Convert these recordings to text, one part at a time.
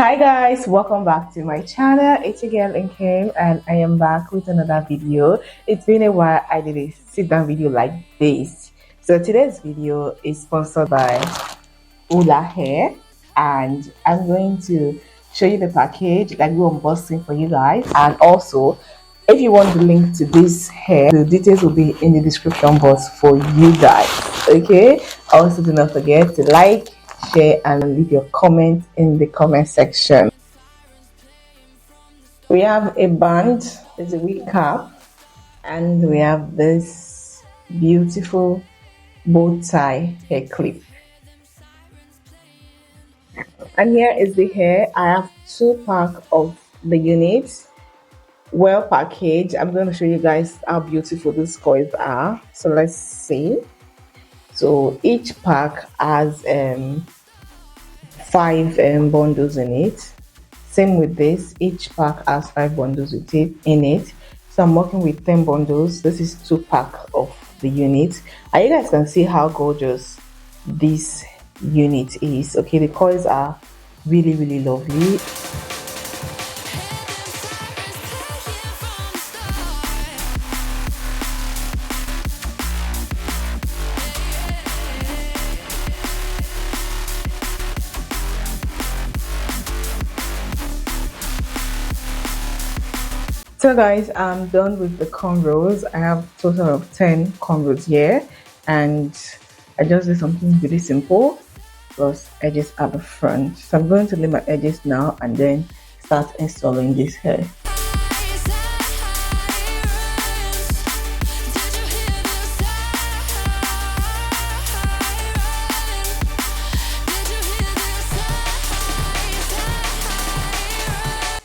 Hi guys, welcome back to my channel. It's your girl in Kim and I am back with another video. It's been a while I did a sit down video like this. So today's video is sponsored by ULAHAIR and I'm going to show you the package, like we're unboxing for you guys. And also, if you want the link to this hair, the details will be in the description box for you guys. Okay, also do not forget to like, share and leave your comment in the comment section. We have a band, there's a wig cap, and we have this beautiful bow tie hair clip. And here is the hair. I have 2 packs of the units, well packaged. I'm going to show you guys how beautiful these coils are. So let's see. So each pack has 5 bundles in it. Same with this, each pack has 5 bundles with it in it. So I'm working with 10 bundles. This is 2 packs of the unit, and you guys can see how gorgeous this unit is. Okay, the coils are really lovely. So guys, I'm done with the cornrows. I have a total of 10 cornrows here, and I just did something really simple plus edges at the front. So I'm going to leave my edges now and then start installing this hair.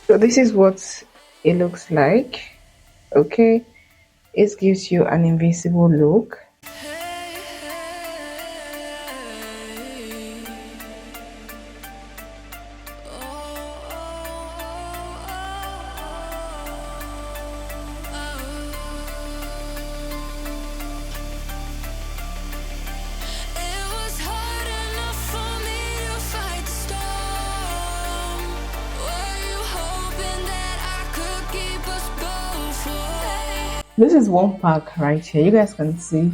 So this is what it looks like. Okay, it gives you an invisible look. This is 1 pack right here. You guys can see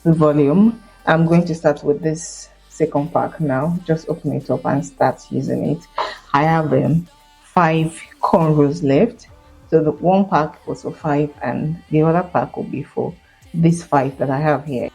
the volume. I'm going to start with this 2nd pack now. Just open it up and start using it. I have 5 cornrows left. So the 1 pack was for 5 and the other pack will be for these 5 that I have here.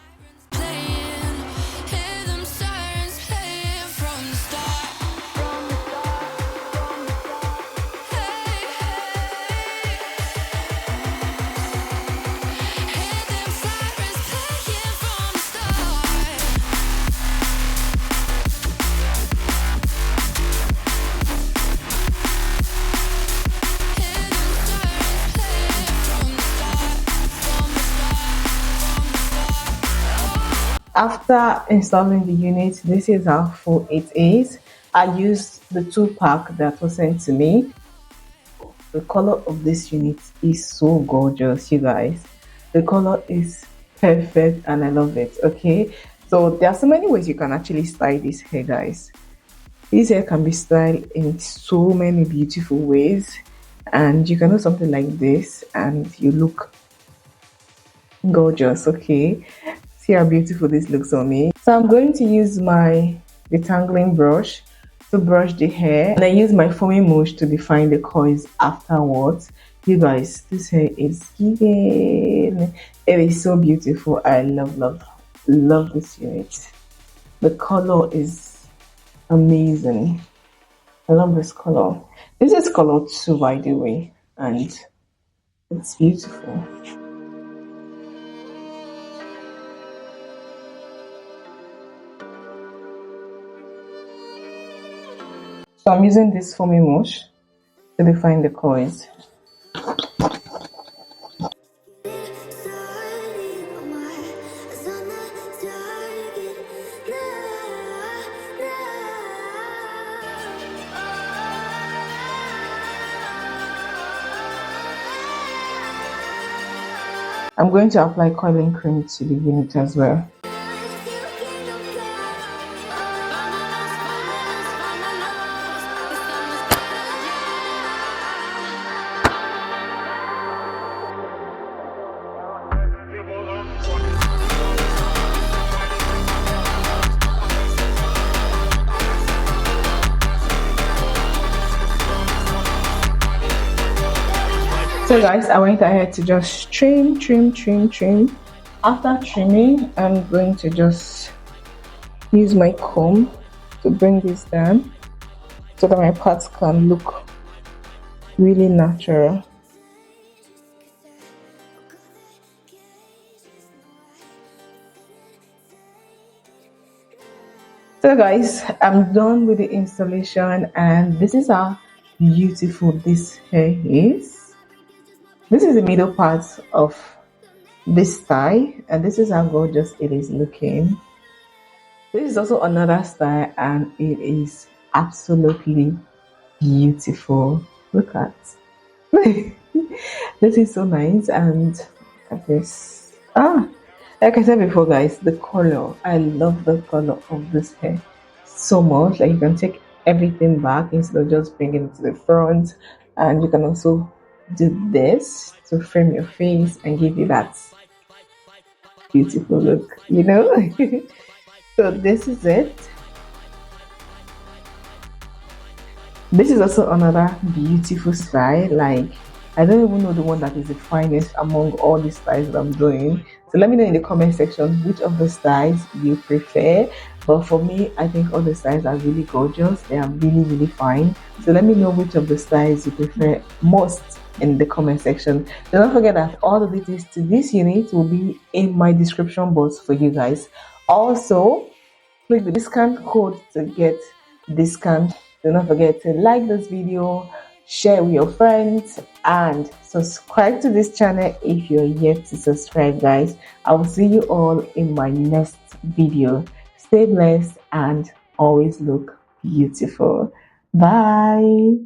After installing the unit, this is how full it is. I used the 2 pack that was sent to me. The color of this unit is so gorgeous, you guys. The color is perfect and I love it. Okay, so there are so many ways you can actually style this hair, guys. This hair can be styled in so many beautiful ways, and you can do something like this and you look gorgeous. Okay, see how beautiful this looks on me. So I'm going to use my detangling brush to brush the hair, and I use my foaming mousse to define the coils afterwards. You guys, this hair is giving. It is so beautiful. I love this unit. The color is amazing. I love this color. This is color 2, by the way, and it's beautiful. So I'm using this foaming mousse to define the coils. I'm going to apply coiling cream to the unit as well. So guys, I went ahead to just trim. After trimming, I'm going to just use my comb to bring this down so that my parts can look really natural. So guys, I'm done with the installation, and this is how beautiful this hair is. This is the middle part of this style, and this is how gorgeous it is looking. This is also another style, and it is absolutely beautiful. Look at this is so nice, and look at this. Like I said before, guys, the color. I love the color of this hair so much. Like, you can take everything back instead of just bringing it to the front, and you can also do this to frame your face and give you that beautiful look. So this is it. This is also another beautiful style. Like, I don't even know the one that is the finest among all the styles that I'm doing. So let me know in the comment section which of the styles you prefer. But for me, I think all the styles are really gorgeous. They are really fine. So let me know which of the styles you prefer most in the comment section. Do not forget that all the details to this unit will be in my description box for you guys. Also, click the discount code to get discount. Do not forget to like this video, share with your friends, and subscribe to this channel if you're yet to subscribe, guys. I will see you all in my next video. Stay blessed and always look beautiful. Bye.